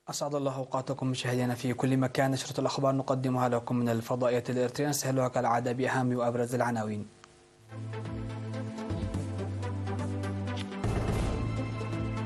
أسعد الله أوقاتكم مشاهدينا في كل مكان. نشرة الأخبار نقدمها لكم من الفضائية الإريترية، نسهلها كالعادة بأهم وأبرز العناوين.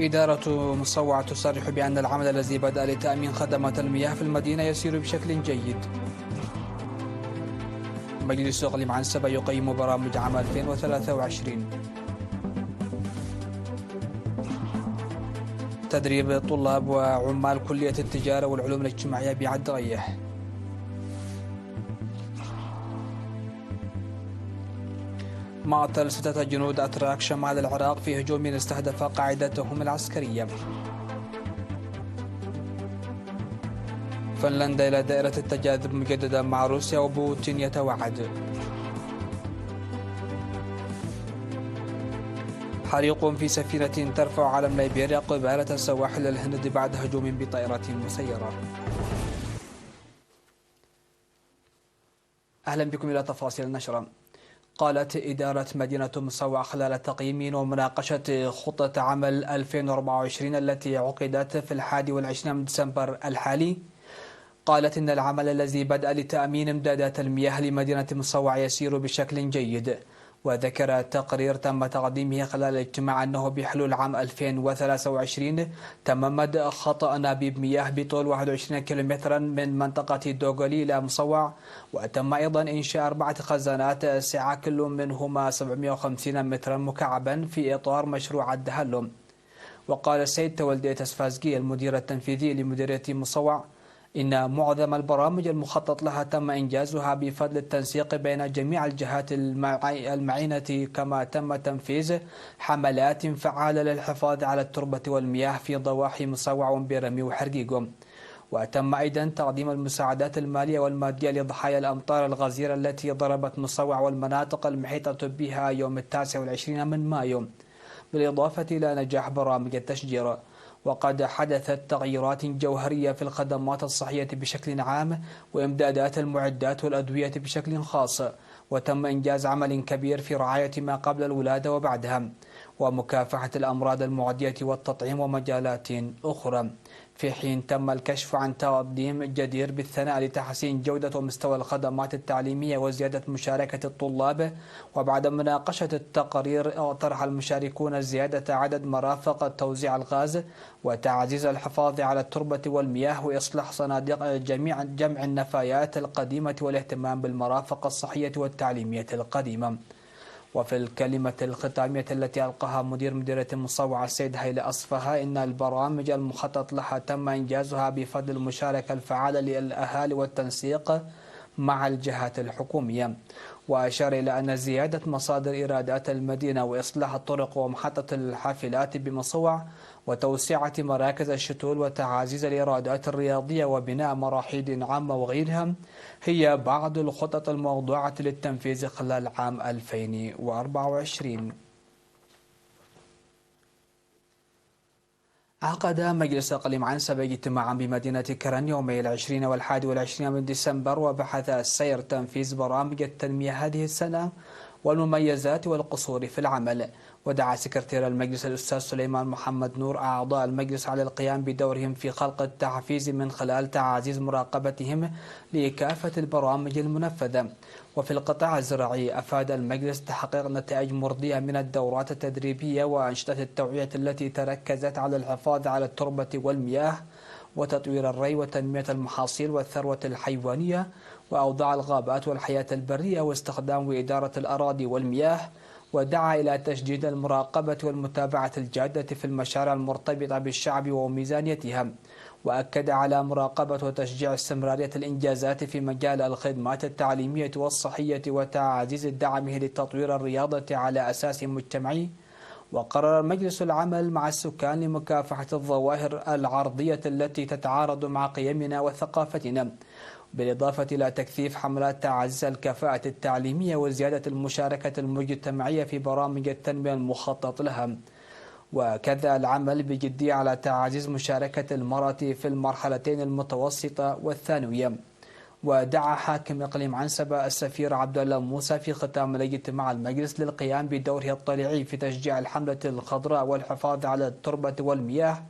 إدارة مصوع تصرح بأن العمل الذي بدأ لتأمين خدمات المياه في المدينة يسير بشكل جيد. مجلس إقليم عنسبة يقيم برامج عام 2023. تدريب طلاب وعمال كلية التجارة والعلوم الاجتماعية بعد ريح. معطل 6 جنود أتراك شمال العراق في هجوم استهدف قاعدتهم العسكرية. فنلندا إلى دائرة التجاذب مجددا مع روسيا وبوتين يتوعد. حريق في سفينة ترفع علم ليبيريا قبالة سواحل الهند بعد هجوم بطائرة مسيرة. أهلا بكم إلى تفاصيل النشرة. قالت إدارة مدينة مصوع خلال تقييم ومناقشة خطة عمل 2024 التي عقدت في 21 من ديسمبر الحالي، قالت إن العمل الذي بدأ لتأمين إمدادات المياه لمدينة مصوع يسير بشكل جيد. وذكر التقرير تم تقديمه خلال الاجتماع أنه بحلول عام 2023 تم مد خط أنابيب مياه بطول 21 كيلومترا من منطقة دوغولي إلى مصوع، وتم أيضا إنشاء 4 خزانات سعة كل منهما 750 مترا مكعبا في إطار مشروع الدهلم. وقال السيد تولدي تسفازجي المدير التنفيذي لمديرية مصوع إن معظم البرامج المخطط لها تم إنجازها بفضل التنسيق بين جميع الجهات المعينة، كما تم تنفيذ حملات فعالة للحفاظ على التربة والمياه في ضواحي مصوع وبيرمي وحرقيقو. وتم أيضا تقديم المساعدات المالية والمادية لضحايا الأمطار الغزيرة التي ضربت مصوع والمناطق المحيطة بها يوم 29 من مايو، بالإضافة إلى نجاح برامج التشجير. وقد حدثت تغييرات جوهرية في الخدمات الصحية بشكل عام وإمدادات المعدات والأدوية بشكل خاص، وتم إنجاز عمل كبير في رعاية ما قبل الولادة وبعدها ومكافحة الأمراض المعدية والتطعيم ومجالات أخرى، في حين تم الكشف عن تقديم جدير بالثناء لتحسين جودة ومستوى الخدمات التعليمية وزيادة مشاركة الطلاب. وبعد مناقشة التقرير طرح المشاركون زيادة عدد مرافق توزيع الغاز وتعزيز الحفاظ على التربة والمياه وإصلاح صناديق جمع النفايات القديمة والاهتمام بالمرافق الصحية والتعليمية القديمة. وفي الكلمة الختامية التي ألقاها مدير مديرية مصوع السيد هيلي أصفها، إن البرامج المخطط لها تم إنجازها بفضل المشاركة الفعالة للأهالي والتنسيق مع الجهات الحكومية. وأشار إلى أن زيادة مصادر إيرادات المدينة وإصلاح الطرق ومحطة الحافلات بمصوع وتوسعة مراكز الشتول وتعزيز الإيرادات الرياضية وبناء مراحيض عامة وغيرها هي بعض الخطط الموضوعة للتنفيذ خلال عام 2024. عقد مجلس إقليم عنسبة اجتماعا بمدينة كرن يومي 20 و21 من ديسمبر، وبحث السير تنفيذ برامج التنمية هذه السنة والمميزات والقصور في العمل. ودعا سكرتير المجلس الأستاذ سليمان محمد نور أعضاء المجلس على القيام بدورهم في خلق التحفيز من خلال تعزيز مراقبتهم لكافة البرامج المنفذة. وفي القطاع الزراعي أفاد المجلس تحقيق نتائج مرضية من الدورات التدريبية وأنشطة التوعية التي تركزت على الحفاظ على التربة والمياه وتطوير الري وتنمية المحاصيل والثروة الحيوانية وأوضاع الغابات والحياة البرية واستخدام وإدارة الأراضي والمياه. ودعا إلى تشديد المراقبة والمتابعة الجادة في المشاريع المرتبطة بالشعب وميزانيتها، وأكد على مراقبة وتشجيع استمرارية الإنجازات في مجال الخدمات التعليمية والصحية وتعزيز دعمه لتطوير الرياضة على أساس مجتمعي. وقرر المجلس العمل مع السكان لمكافحة الظواهر العرضية التي تتعارض مع قيمنا وثقافتنا، بالإضافة إلى تكثيف حملات تعزيز الكفاءة التعليمية وزيادة المشاركة المجتمعية في برامج التنمية المخطط لها. وكذا العمل بجدية على تعزيز مشاركة المرأة في المرحلتين المتوسطة والثانوية. ودعا حاكم إقليم عنسبة السفير عبد الله موسى في ختام الاجتماع المجلس للقيام بدوره الطليعي في تشجيع الحملة الخضراء والحفاظ على التربة والمياه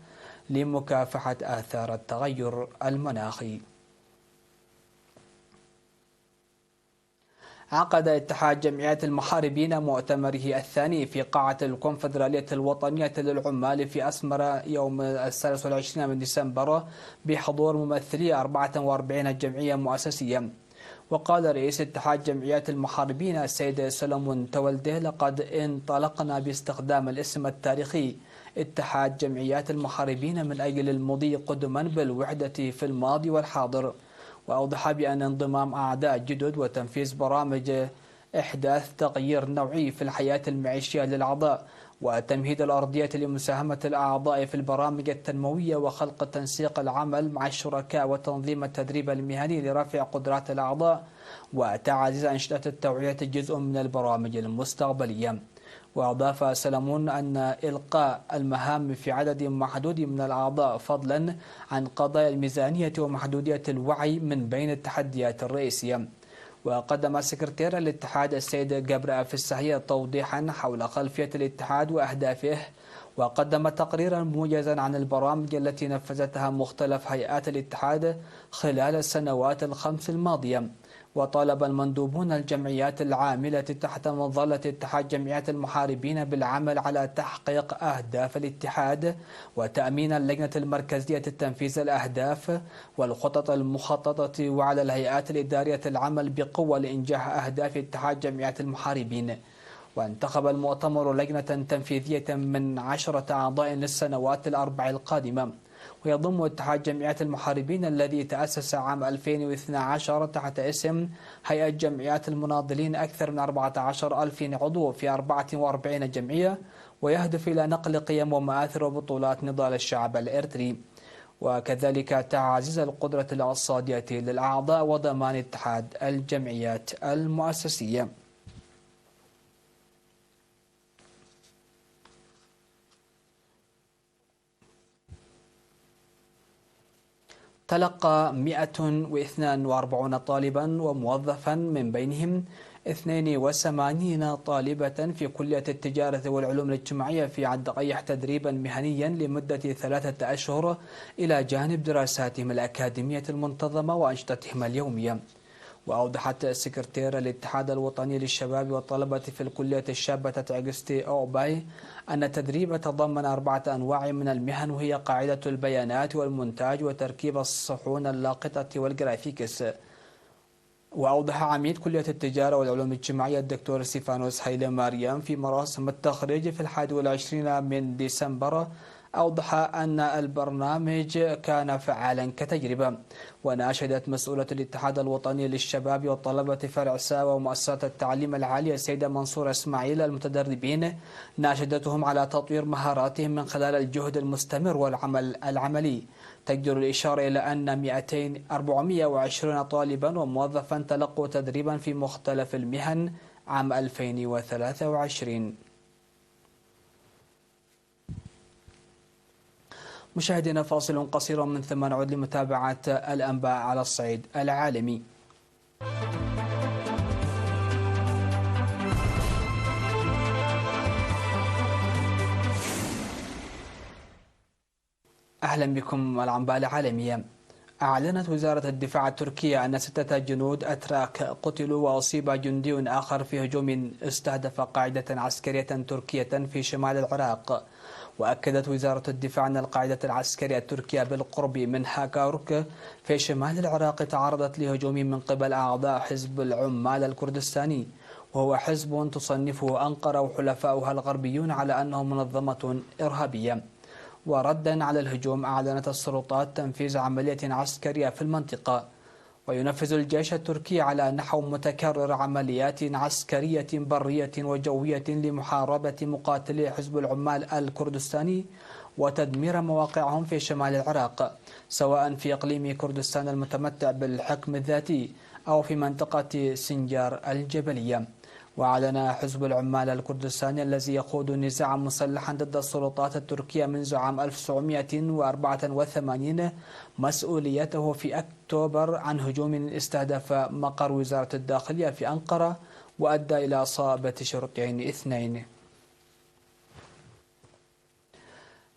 لمكافحة آثار التغير المناخي. عقد اتحاد جمعيات المحاربين مؤتمره الثاني في قاعة الكونفدرالية الوطنية للعمال في أسمرة يوم 23 من ديسمبر بحضور ممثلي 44 جمعية مؤسسية. وقال رئيس اتحاد جمعيات المحاربين السيد سلمون تولده: لقد انطلقنا باستخدام الاسم التاريخي اتحاد جمعيات المحاربين من أجل المضي قدما بالوحدة في الماضي والحاضر. وأوضح بأن انضمام أعداء جدد وتنفيذ برامج إحداث تغيير نوعي في الحياة المعيشية للأعضاء وتمهيد الأرضية لمساهمة الأعضاء في البرامج التنموية وخلق تنسيق العمل مع الشركاء وتنظيم التدريب المهني لرفع قدرات الأعضاء وتعزيز أنشطة التوعية جزء من البرامج المستقبلية. وأضاف سلمون أن إلقاء المهام في عدد محدود من الأعضاء فضلا عن قضايا الميزانية ومحدودية الوعي من بين التحديات الرئيسية. وقدم سكرتير الاتحاد السيد جابر فسحية توضيحا حول خلفية الاتحاد وأهدافه، وقدم تقريرا موجزا عن البرامج التي نفذتها مختلف هيئات الاتحاد خلال السنوات الخمس الماضية. وطالب المندوبون الجمعيات العاملة تحت مظلة اتحاد جمعيات المحاربين بالعمل على تحقيق أهداف الاتحاد وتأمين اللجنة المركزية تنفيذ الأهداف والخطط المخططة، وعلى الهيئات الإدارية العمل بقوة لإنجاح أهداف اتحاد جمعيات المحاربين. وانتخب المؤتمر لجنة تنفيذية من 10 أعضاء للسنوات الأربع القادمة. ويضم اتحاد جمعيات المحاربين الذي تأسس عام 2012 تحت اسم هيئة جمعيات المناضلين أكثر من 14,000 عضو في 44 جمعية، ويهدف إلى نقل قيم ومآثر وبطولات نضال الشعب الإريتري، وكذلك تعزيز القدرة الاقتصادية للأعضاء وضمان اتحاد الجمعيات المؤسسية. تلقى 142 طالبا وموظفا من بينهم 82 طالبة في كلية التجارة والعلوم الاجتماعية في عدقيح تدريبا مهنيا لمدة 3 أشهر إلى جانب دراساتهم الأكاديمية المنتظمة وأنشطتهم اليومية. وأوضحت سكرتير الاتحاد الوطني للشباب والطلبة في الكلية الشابة تاغستي أوباي أن التدريب تضمن 4 أنواع من المهن، وهي قاعدة البيانات والمونتاج وتركيب الصحون اللاقطة والجرافيكس. وأوضح عميد كلية التجارة والعلوم الاجتماعية الدكتور ستيفانوس هايلي ماريام في مراسم التخريج في 21 من ديسمبر، أوضح أن البرنامج كان فعالا كتجربة. وناشدت مسؤولة الاتحاد الوطني للشباب والطلبة فرع ساوى ومؤسسات التعليم العالي السيدة منصورة إسماعيل المتدربين، ناشدتهم على تطوير مهاراتهم من خلال الجهد المستمر والعمل العملي. تجدر الإشارة إلى أن 420 طالبا وموظفا تلقوا تدريبا في مختلف المهن عام 2023. مشاهدينا، فاصل قصير من ثم نعود لمتابعة الأنباء على الصعيد العالمي. أهلا بكم. الأنباء العالمية. أعلنت وزارة الدفاع التركية أن 6 جنود أتراك قتلوا وأصيب جندي آخر في هجوم استهدف قاعدة عسكرية تركية في شمال العراق. وأكدت وزارة الدفاع أن القاعدة العسكرية التركية بالقرب من هاكارك في شمال العراق تعرضت لهجوم من قبل أعضاء حزب العمال الكردستاني، وهو حزب تصنفه أنقرة وحلفاؤها الغربيون على أنه منظمة إرهابية. وردا على الهجوم، أعلنت السلطات تنفيذ عملية عسكرية في المنطقة. وينفذ الجيش التركي على نحو متكرر عمليات عسكرية برية وجوية لمحاربة مقاتلي حزب العمال الكردستاني وتدمير مواقعهم في شمال العراق، سواء في إقليم كردستان المتمتع بالحكم الذاتي أو في منطقة سنجار الجبلية. وأعلن حزب العمال الكردستاني الذي يخوض نزاعا مسلحا ضد السلطات التركية منذ عام 1984 مسؤوليته في أكتوبر عن هجوم استهدف مقر وزارة الداخلية في أنقرة وأدى إلى إصابة شرطيين 2.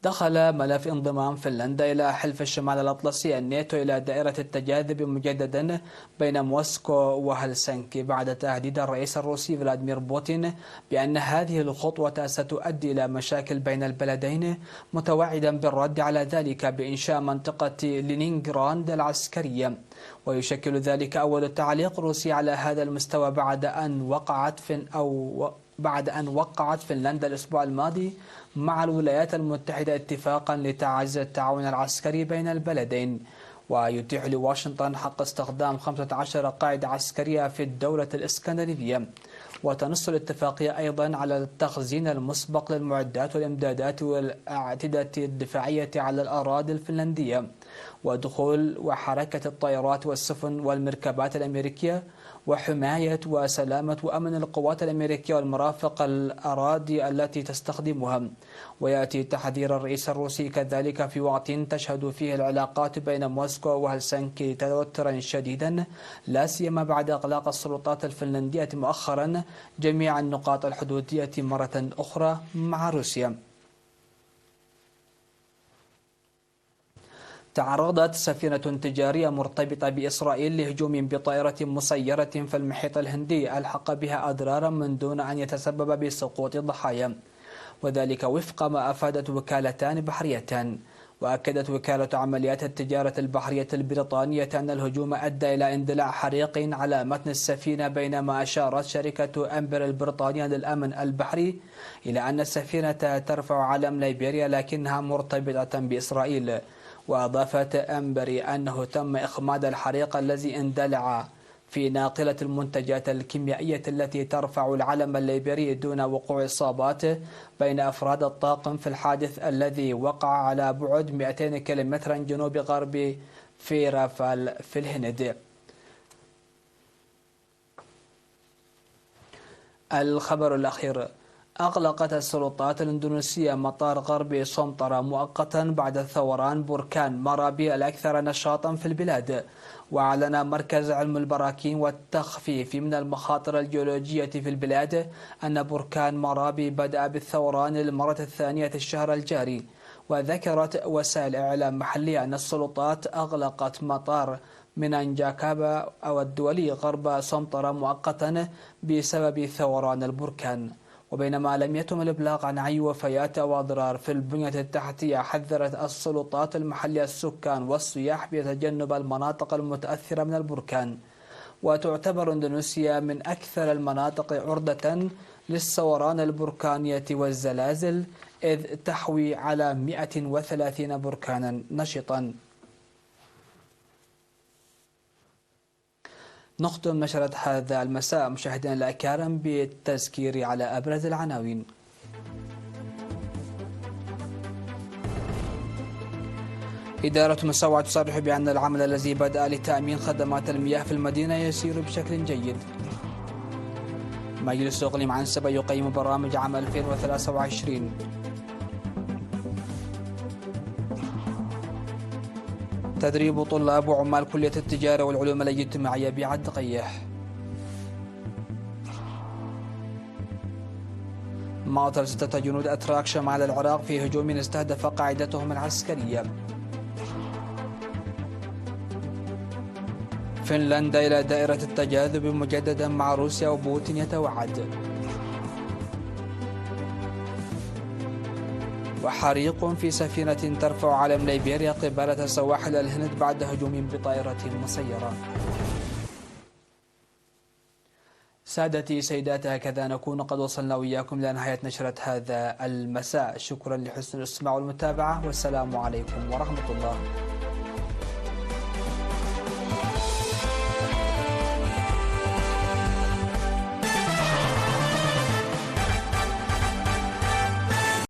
دخل ملف انضمام فنلندا إلى حلف الشمال الأطلسي الناتو إلى دائرة التجاذب مجددا بين موسكو وهلسنكي بعد تهديد الرئيس الروسي فلاديمير بوتين بأن هذه الخطوة ستؤدي إلى مشاكل بين البلدين، متوعدا بالرد على ذلك بإنشاء منطقة لينينغراند العسكرية. ويشكل ذلك أول تعليق روسي على هذا المستوى بعد أن وقعت فنلندا الأسبوع الماضي مع الولايات المتحدة اتفاقا لتعزيز التعاون العسكري بين البلدين، ويتيح لواشنطن حق استخدام 15 قاعدة عسكرية في الدولة الإسكندنافية. وتنص الاتفاقية أيضا على التخزين المسبق للمعدات والإمدادات والأعتدة الدفاعية على الأراضي الفنلندية، ودخول وحركة الطائرات والسفن والمركبات الأمريكية، وحماية وسلامة وأمن القوات الأمريكية والمرافق الأراضي التي تستخدمها. ويأتي تحذير الرئيس الروسي كذلك في وقت تشهد فيه العلاقات بين موسكو وهلسنكي توترا شديدا، لا سيما بعد إغلاق السلطات الفنلندية مؤخرا جميع النقاط الحدودية مرة أخرى مع روسيا. تعرضت سفينة تجارية مرتبطة بإسرائيل لهجوم بطائرة مسيرة في المحيط الهندي ألحق بها أضرارا من دون أن يتسبب بسقوط ضحايا، وذلك وفق ما أفادت وكالتان بحريتان. وأكدت وكالة عمليات التجارة البحرية البريطانية أن الهجوم أدى إلى اندلاع حريق على متن السفينة، بينما أشارت شركة أمبر البريطانية للأمن البحري إلى أن السفينة ترفع علم ليبيريا لكنها مرتبطة بإسرائيل. وأضافت أمبري أنه تم إخماد الحريق الذي اندلع في ناقلة المنتجات الكيميائية التي ترفع العلم الليبيري دون وقوع إصابات بين أفراد الطاقم في الحادث الذي وقع على بعد 200 كيلومترا جنوب غرب فيرافال في الهند. الخبر الأخير: أغلقت السلطات الإندونيسية مطار غرب سومطرة مؤقتا بعد ثوران بركان مارابي الأكثر نشاطا في البلاد. وأعلن مركز علم البراكين والتخفيف من المخاطر الجيولوجية في البلاد أن بركان مارابي بدأ بالثوران للمرة الثانية الشهر الجاري. وذكرت وسائل إعلام محلية أن السلطات أغلقت مطار مينانجاكابا أو الدولي غرب سومطرة مؤقتا بسبب ثوران البركان. وبينما لم يتم الإبلاغ عن أي وفيات أو أضرار في البنية التحتية، حذرت السلطات المحلية السكان والسياح بتجنب المناطق المتأثرة من البركان. وتعتبر إندونيسيا من أكثر المناطق عرضة للثوران البركانية والزلازل، إذ تحوي على 130 بركانا نشطا. نختم نشرة هذا المساء مشاهدينا الأكارم بالتذكير على أبرز العناوين. إدارة مسوعة تصرح بأن العمل الذي بدأ لتأمين خدمات المياه في المدينة يسير بشكل جيد. مجلس إقليم عنسبة يقيم برامج عام 2023. تدريب طلاب وعمال كلية التجارة والعلوم الاجتماعية بعد قيح. مقتل 6 جنود أتراك شمال العراق في هجوم استهدف قاعدتهم العسكرية. فنلندا إلى دائرة التجاذب مجددا مع روسيا وبوتين يتوعد. وحريق في سفينة ترفع علم ليبيريا قبالة سواحل الهند بعد هجوم بطائرة مسيرة. سادتي سيداتي، هكذا نكون قد وصلنا وإياكم إلى نهاية نشرة هذا المساء. شكرا لحسن الاستماع والمتابعة، والسلام عليكم ورحمة الله.